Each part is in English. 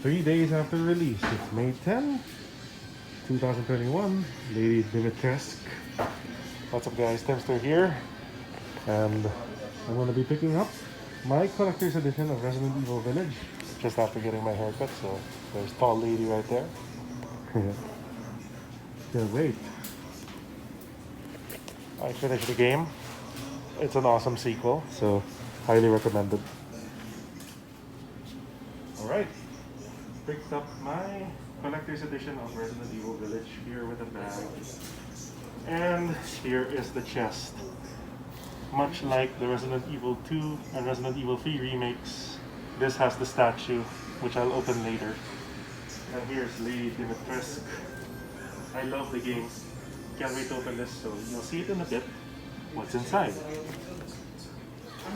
3 days after release. It's May 10, 2021. Lady Dimitrescu. What's up, guys? Timzster here, and I'm going to be picking up my collector's edition of Resident Evil Village just after getting my haircut. So there's tall lady right there. Can't wait. I finished the game. It's an awesome sequel, so highly recommended. Alright, picked up my collector's edition of Resident Evil Village here with a bag. And here is the chest. Much like the Resident Evil 2 and Resident Evil 3 remakes, this has the statue, which I'll open later. And here's Lady Dimitrescu. I love the game. Can't wait to open this, so you'll see it in a bit. What's inside?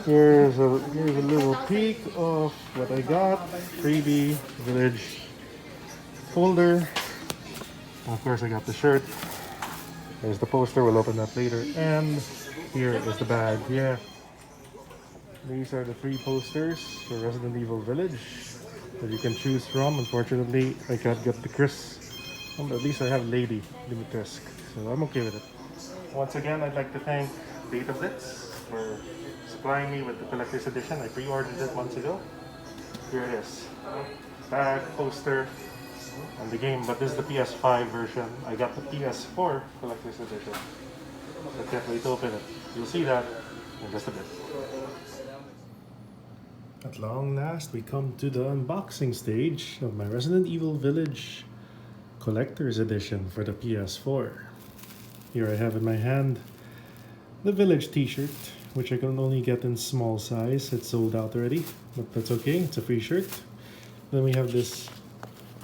Here's a little peek of what I got. Freebie Village folder. And of course I got the shirt. There's the poster, we'll open that later. And here is the bag. Yeah. These are the 3 posters for Resident Evil Village that you can choose from. Unfortunately, I can't get the Chris. Well, at least I have Lady Dimitrescu, so I'm okay with it. Once again, I'd like to thank Datablitz for supplying me with the collector's edition. I pre-ordered it months ago. Here it is. Bag, poster, and the game, but this is the PS5 version. I got the PS4 collector's edition. So I can't wait to open it. You'll see that in just a bit. At long last, we come to the unboxing stage of my Resident Evil Village collector's edition for the PS4. Here I have in my hand the Village t-shirt, which I can only get in small size. It's sold out already, but that's okay. It's a free shirt. Then we have this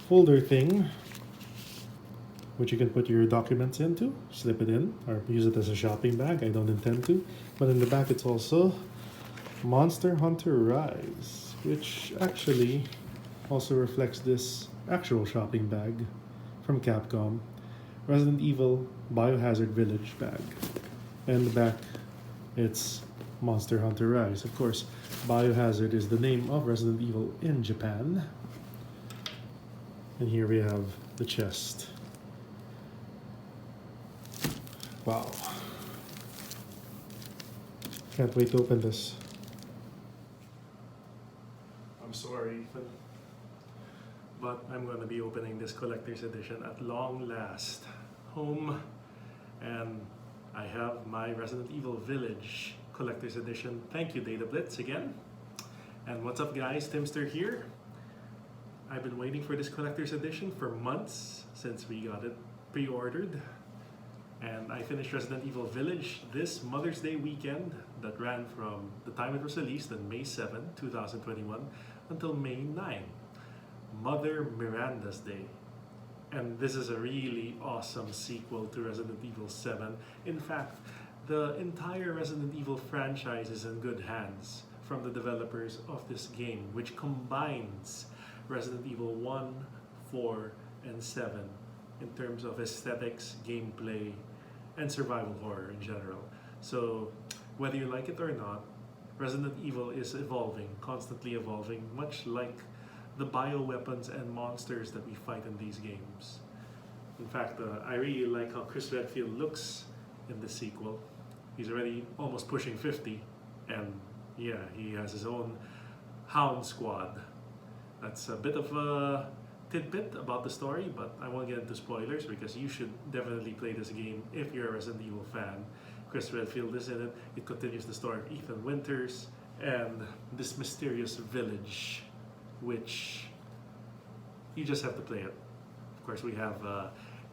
folder thing, which you can put your documents into, slip it in, or use it as a shopping bag. I don't intend to. But in the back, it's also Monster Hunter Rise, which actually also reflects this actual shopping bag from Capcom. Resident Evil Biohazard Village bag. And the back, it's Monster Hunter Rise. Of course, Biohazard is the name of Resident Evil in Japan. And here we have the chest. Wow. Can't wait to open this. I'm sorry, but I'm going to be opening this collector's edition at long last. Home, and I have my Resident Evil Village collector's edition. Thank you, Datablitz, again. And what's up, guys? Timzster here. I've been waiting for this collector's edition for months since we got it pre-ordered. And I finished Resident Evil Village this Mother's Day weekend that ran from the time it was released on May 7, 2021 until May 9, Mother Miranda's Day. And this is a really awesome sequel to Resident Evil 7. In fact, the entire Resident Evil franchise is in good hands from the developers of this game, which combines Resident Evil 1, 4, and 7 in terms of aesthetics, gameplay, and survival horror in general. So whether you like it or not, Resident Evil is evolving, constantly evolving, much like the bioweapons and monsters that we fight in these games. In fact, I really like how Chris Redfield looks in the sequel. He's already almost pushing 50, and yeah, he has his own Hound Squad. That's a bit of a tidbit about the story, but I won't get into spoilers because you should definitely play this game if you're a Resident Evil fan. Chris Redfield is in it. It continues the story of Ethan Winters and this mysterious village, which you just have to play it. Of course, we have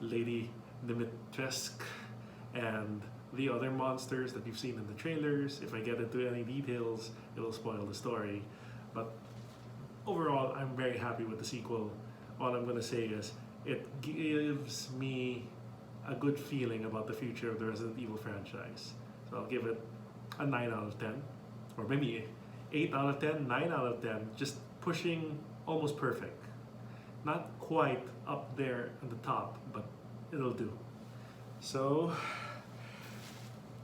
Lady Dimitrescu and the other monsters that you've seen in the trailers. If I get into any details, it'll spoil the story. But overall, I'm very happy with the sequel. All I'm going to say is it gives me a good feeling about the future of the Resident Evil franchise. So I'll give it a 9 out of 10, or maybe 8 out of 10, 9 out of 10, just pushing almost perfect. Not quite up there at the top, but it'll do. So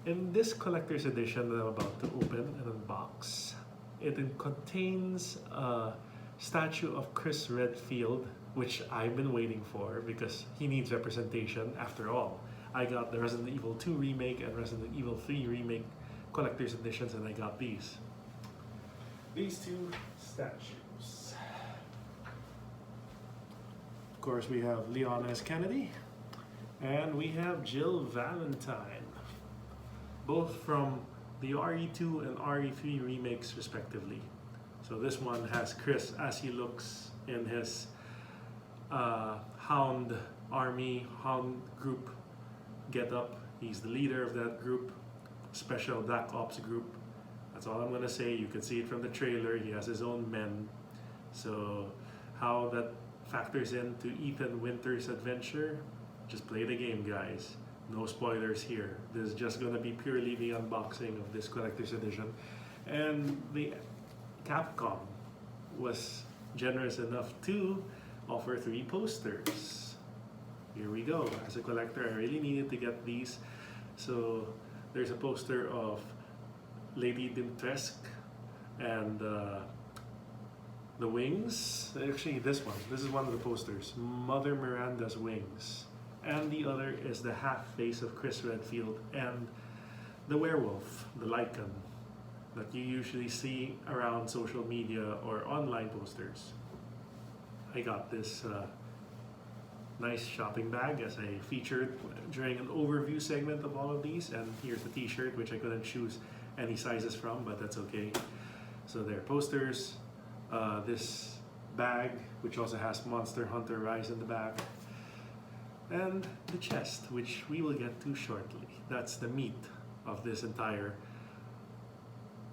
in this collector's edition that I'm about to open and unbox, it contains a statue of Chris Redfield, which I've been waiting for because he needs representation after all. I got the Resident Evil 2 remake and Resident Evil 3 remake collector's editions, and I got these. These two statues. Of course, we have Leon S. Kennedy, and we have Jill Valentine, both from the RE2 and RE3 remakes respectively. So this one has Chris as he looks in his Hound group get up. He's the leader of that group, special Black Ops group. That's all I'm gonna say. You can see it from the trailer. He has his own men. So how that factors into Ethan Winter's adventure, just play the game, guys. No spoilers here. This is just gonna be purely the unboxing of this collector's edition. And the Capcom was generous enough to offer 3 posters. Here we go. As a collector, I really needed to get these. So there's a poster of Lady Dimitrescu and the wings. Actually, this is one of the posters. Mother Miranda's wings. And the other is the half face of Chris Redfield and the werewolf, the Lycan, that you usually see around social media or online posters. I got this nice shopping bag as I featured during an overview segment of all of these, and here's the t-shirt, which I couldn't choose any sizes from, but that's okay. So they're posters, this bag, which also has Monster Hunter Rise in the back, and the chest, which we will get to shortly. That's the meat of this entire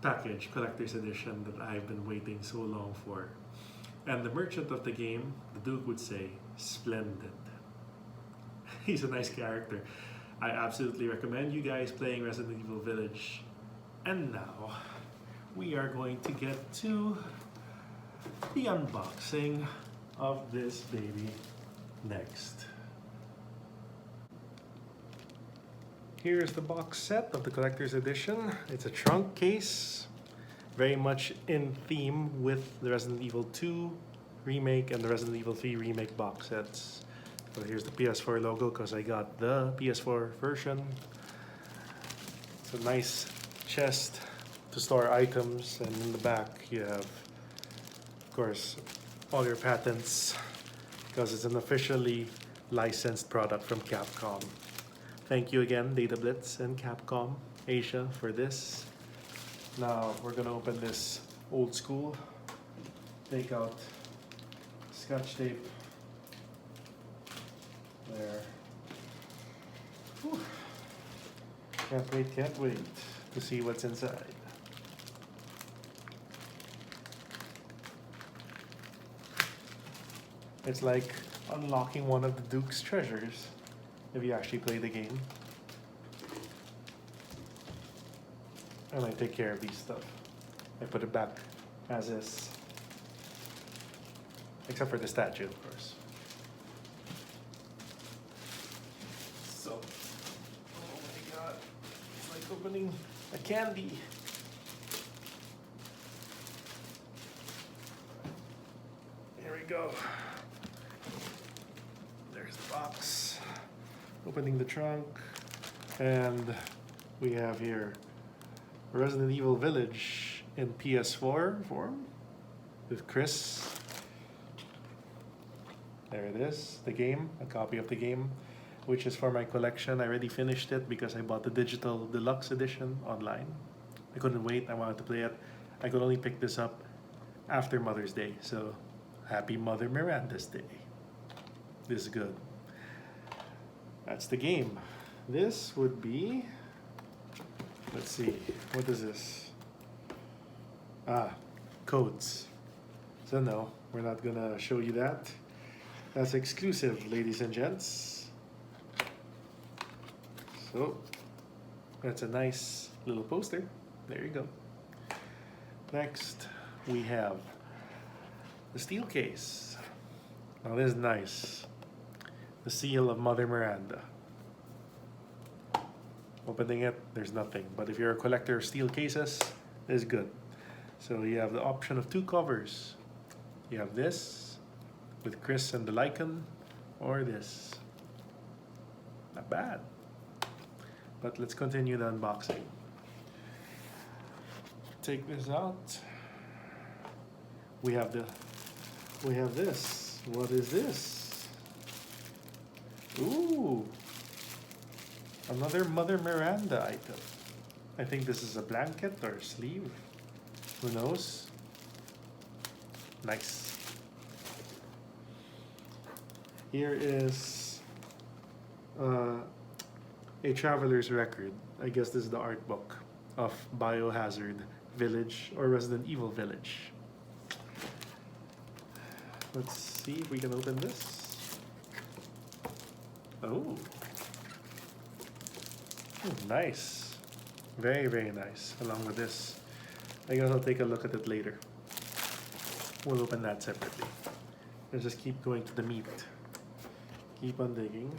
package, collector's edition, that I've been waiting so long for. And the merchant of the game, the Duke, would say, splendid. He's a nice character. I absolutely recommend you guys playing Resident Evil Village. And now, we are going to get to the unboxing of this baby next. Here's the box set of the collector's edition. It's a trunk case, very much in theme with the Resident Evil 2 remake and the Resident Evil 3 remake box sets. So here's the PS4 logo because I got the PS4 version. It's a nice chest to store items, and in the back you have, of course, all your patents because it's an officially licensed product from Capcom. Thank you again, Datablitz and Capcom Asia, for this. Now we're gonna open this old school. Take out Scotch tape. There. Whew. Can't wait to see what's inside. It's like unlocking one of the Duke's treasures if you actually play the game. And I take care of these stuff. I put it back as is. Except for the statue, of course. So, oh my god, it's like opening a candy. Here we go. There's the box. Opening the trunk. And we have here Resident Evil Village in PS4 form with Chris. There it is, the game, a copy of the game, which is for my collection. I already finished it because I bought the digital deluxe edition online. I couldn't wait, I wanted to play it. I could only pick this up after Mother's Day, so happy Mother Miranda's Day. This is good. That's the game. This would be, let's see, what is this? Ah, codes. So no, we're not gonna show you that. That's exclusive, ladies and gents. So, that's a nice little poster. There you go. Next, we have the steel case. Now this is nice. The seal of Mother Miranda. Opening it, there's nothing. But if you're a collector of steel cases, it's good. So you have the option of 2 covers. You have this with Chris and the Lycan, or this. Not bad. But let's continue the unboxing. Take this out. We have this. What is this? Ooh. Another Mother Miranda item. I think this is a blanket or a sleeve. Who knows? Nice. Here is a traveler's record. I guess this is the art book of Biohazard Village or Resident Evil Village. Let's see if we can open this. Oh. Nice. Very, very nice. Along with this. I guess I'll take a look at it later. We'll open that separately. Let's just keep going to the meat. Keep on digging.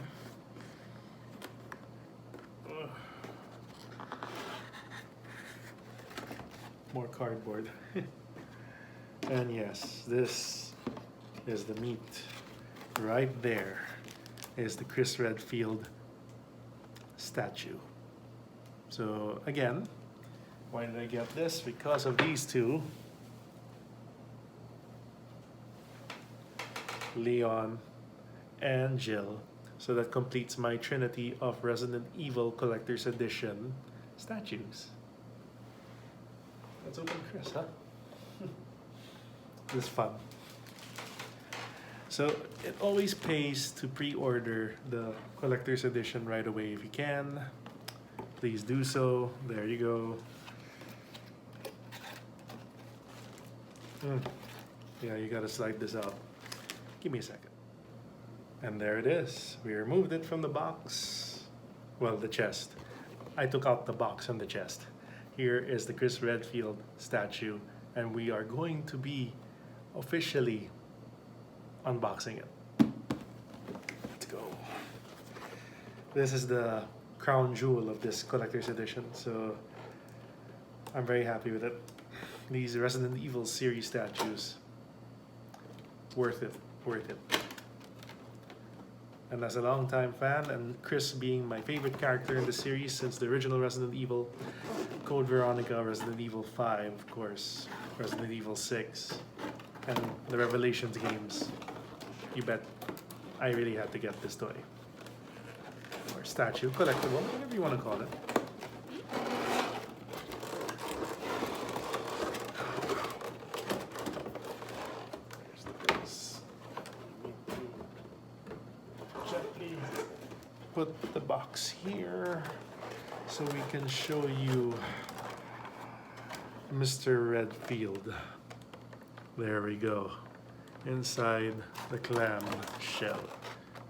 More cardboard. And yes, this is the meat. Right there is the Chris Redfield statue. So again, why did I get this? Because of these two. Leon and Jill. So that completes my trinity of Resident Evil Collector's Edition statues. Let's open Chris, huh? This is fun. So it always pays to pre-order the Collector's Edition right away if you can. Please do so. There you go. Yeah, you gotta slide this out. Give me a second. And there it is. We removed it from the box. Well, the chest. I took out the box and the chest. Here is the Chris Redfield statue, and we are going to be officially unboxing it. Let's go. This is the crown jewel of this collector's edition, so I'm very happy with it. These Resident Evil series statues, worth it, worth it. And as a longtime fan, and Chris being my favorite character in the series since the original Resident Evil, Code Veronica, Resident Evil 5, of course, Resident Evil 6, and the Revelations games, you bet I really had to get this toy. Or statue, collectible, whatever you want to call it. Put the box here so we can show you Mr. Redfield. There we go. Inside the clam shell.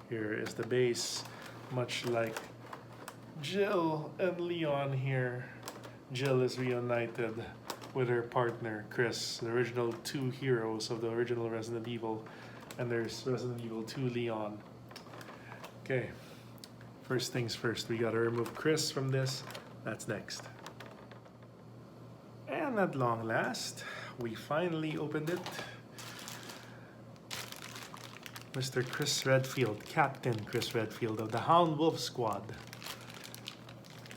Here is the base, much like Jill and Leon here. Jill is reunited with her partner Chris, the original two heroes of the original Resident Evil, and there's Resident Evil 2 Leon. Okay. First things first, we gotta remove Chris from this. That's next. And at long last, we finally opened it. Mr. Chris Redfield, Captain Chris Redfield of the Hound Wolf Squad.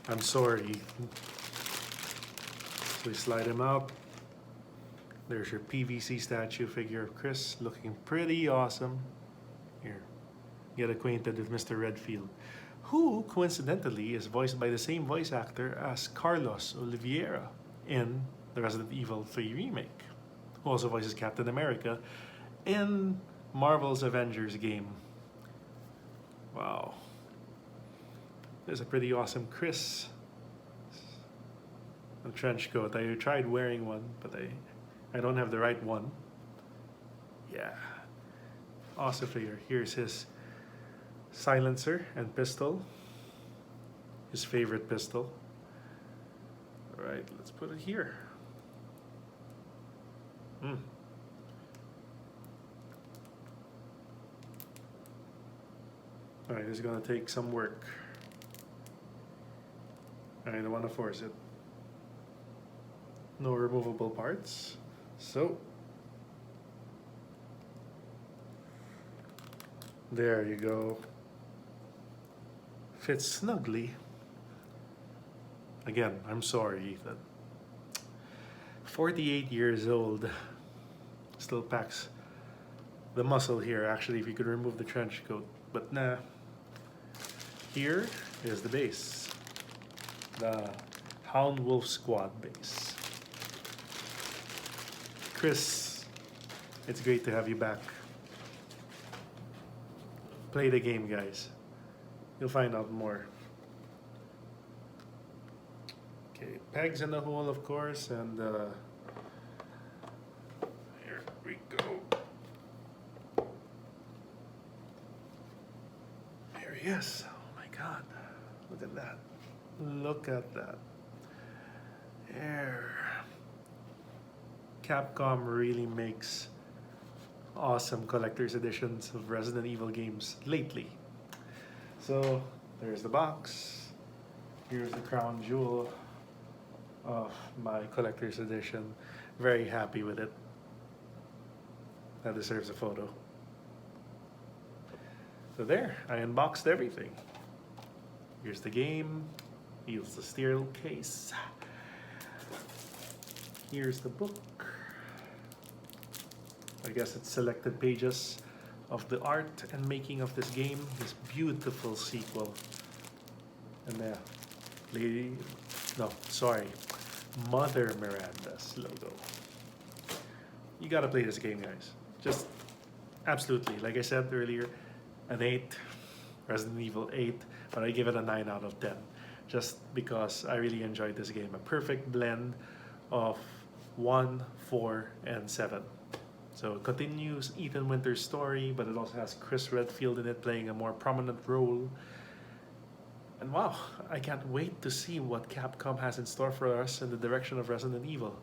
I'm sorry. So we slide him out. There's your PVC statue figure of Chris, looking pretty awesome. Here, get acquainted with Mr. Redfield, who coincidentally is voiced by the same voice actor as Carlos Oliveira in the Resident Evil 3 remake, who also voices Captain America in Marvel's Avengers game. Wow. There's a pretty awesome Chris. A trench coat. I tried wearing one, but I don't have the right one. Yeah. Awesome figure. Here's his silencer and pistol, his favorite pistol. All right, let's put it here. All right, this is gonna take some work. I don't want to force it. No removable parts, so There you go. Fits snugly. Again, I'm sorry, Ethan. 48 years old. Still packs the muscle here, actually, if you could remove the trench coat. But nah. Here is the base. The Hound Wolf Squad base. Chris, it's great to have you back. Play the game, guys. You'll find out more. Okay, pegs in the hole, of course, and here we go. Here he is. Oh my God! Look at that! Look at that! There. Capcom really makes awesome collector's editions of Resident Evil games lately. So there's the box. Here's the crown jewel of my collector's edition. Very happy with it. That deserves a photo. So there, I unboxed everything. Here's the game. Here's the steel case. Here's the book. I guess it's selected pages of the art and making of this game, this beautiful sequel. And Mother Miranda's logo. You gotta play this game, guys. Just absolutely, like I said earlier, an 8, Resident Evil 8, but I give it a 9 out of 10. Just because I really enjoyed this game. A perfect blend of 1, 4, and 7. So it continues Ethan Winter's story, but it also has Chris Redfield in it playing a more prominent role. And wow, I can't wait to see what Capcom has in store for us in the direction of Resident Evil.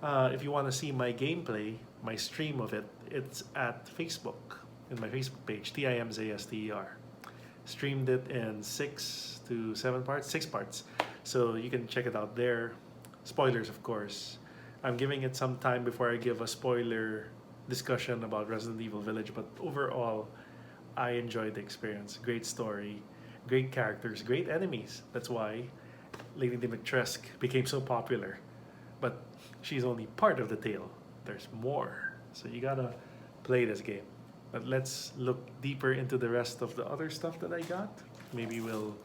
If you want to see my gameplay, my stream of it, it's at Facebook, in my Facebook page, Timzster. Streamed it in 6 parts, so you can check it out there. Spoilers, of course. I'm giving it some time before I give a spoiler discussion about Resident Evil Village, but overall, I enjoyed the experience. Great story, great characters, great enemies. That's why Lady Dimitrescu became so popular. But she's only part of the tale. There's more. So you gotta play this game. But let's look deeper into the rest of the other stuff that I got. Maybe we'll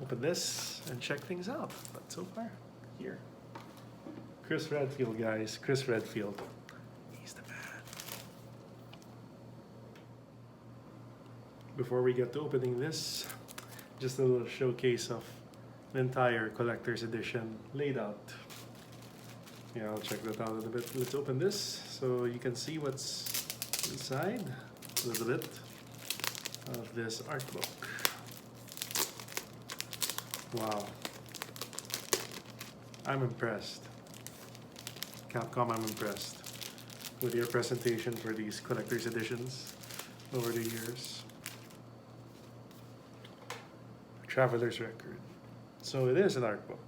open this and check things out. But so far, here. Chris Redfield, guys. Chris Redfield. He's the man. Before we get to opening this, just a little showcase of the entire collector's edition laid out. Yeah, I'll check that out in a bit. Let's open this so you can see what's inside. A little bit of this art book. Wow. I'm impressed. Capcom, I'm impressed with your presentation for these collector's editions over the years. Traveler's Record. So it is an art book.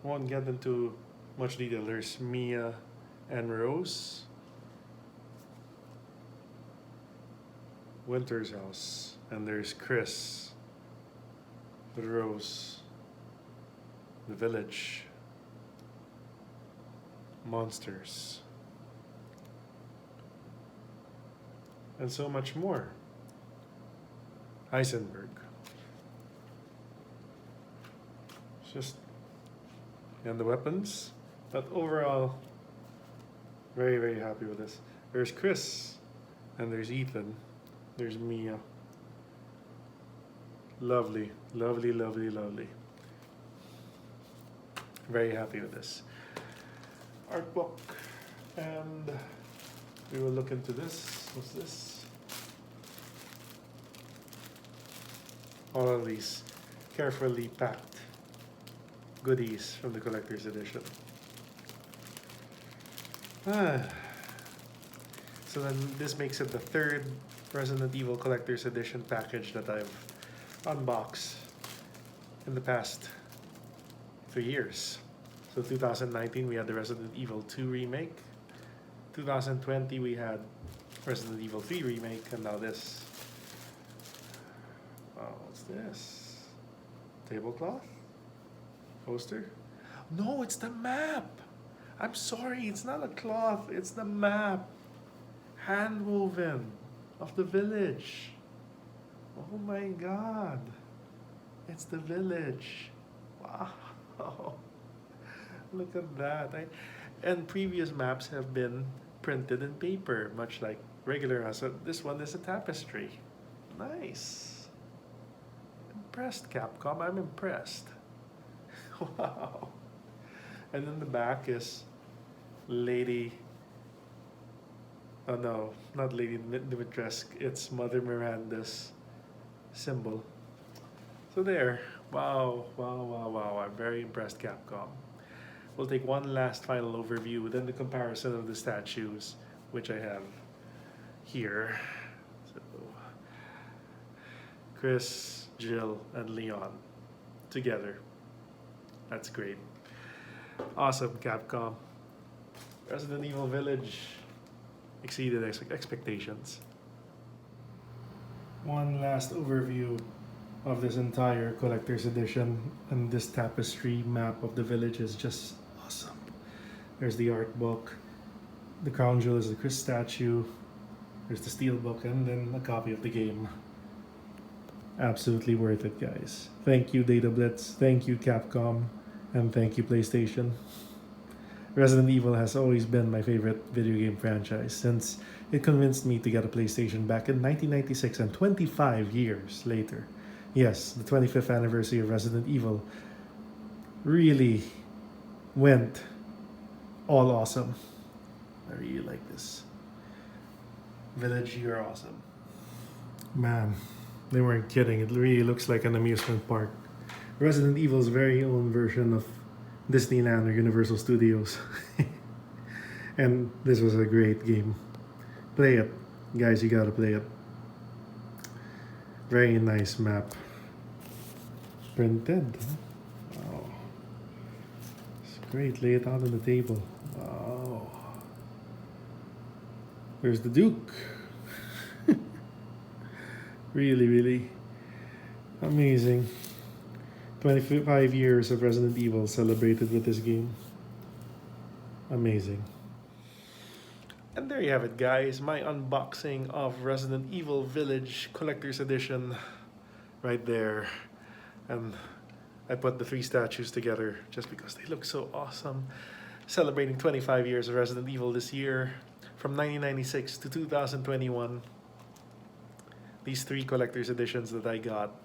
Won't get into much detail. There's Mia and Rose. Winter's house. And there's Chris with Rose. The village. Monsters. And so much more. Heisenberg. It's just, and the weapons. But overall, very, very happy with this. There's Chris, and there's Ethan. There's Mia. Lovely, lovely, lovely, lovely. Very happy with this art book. And we will look into this. What's this? All of these carefully packed goodies from the collector's edition. So then this makes it the third Resident Evil Collector's Edition package that I've unboxed in the past 3 years. So 2019 we had the Resident Evil 2 remake. 2020 we had Resident Evil 3 remake, and now this. Oh, what's this? Tablecloth? Poster? No, it's the map! I'm sorry, it's not a cloth, it's the map. Hand-woven of the village. Oh my god. It's the village. Wow. Look at that. And previous maps have been printed in paper, much like regular. So this one is a tapestry. Nice. Impressed, Capcom. I'm impressed. Wow. And then the back is Lady. Oh no, not Lady Dimitrescu. It's Mother Miranda's symbol. So there. Wow, wow, wow, wow. I'm very impressed, Capcom. We'll take one last final overview, then the comparison of the statues, which I have here. So, Chris, Jill, and Leon together. That's great. Awesome, Capcom. Resident Evil Village exceeded expectations. One last overview of this entire collector's edition, and this tapestry map of the village is just awesome. There's the art book, the crown jewel is the Chris statue, there's the steel book, and then a copy of the game. Absolutely worth it, guys. Thank you, Datablitz, thank you, Capcom, and thank you, PlayStation. Resident Evil has always been my favorite video game franchise since it convinced me to get a PlayStation back in 1996, and 25 years later. Yes, the 25th anniversary of Resident Evil really went all awesome. I really like this. Village, you're awesome. Man, they weren't kidding. It really looks like an amusement park. Resident Evil's very own version of Disneyland or Universal Studios. And this was a great game. Play it. Guys, you gotta play it. Very nice map. Printed. Wow. It's great. Lay it out on the table. Wow. There's the Duke. Really, really amazing. 25 years of Resident Evil celebrated with this game. Amazing. And there you have it, guys. My unboxing of Resident Evil Village Collector's Edition right there. And I put the three statues together just because they look so awesome. Celebrating 25 years of Resident Evil this year. From 1996 to 2021. These three collector's editions that I got,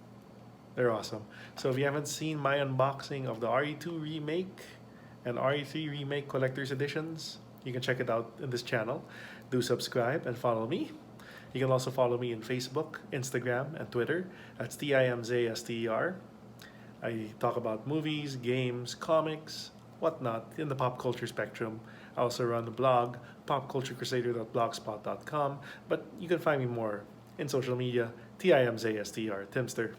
they're awesome. So if you haven't seen my unboxing of the RE2 Remake and RE3 Remake collector's editions, you can check it out in this channel. Do subscribe and follow me. You can also follow me on Facebook, Instagram, and Twitter. That's Timzster. I talk about movies, games, comics, whatnot in the pop culture spectrum. I also run the blog, popculturecrusader.blogspot.com, but you can find me more in social media, Timzster, Timzster.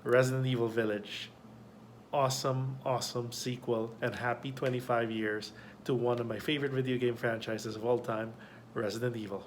Resident Evil Village. Awesome, awesome sequel, and happy 25 years to one of my favorite video game franchises of all time, Resident Evil.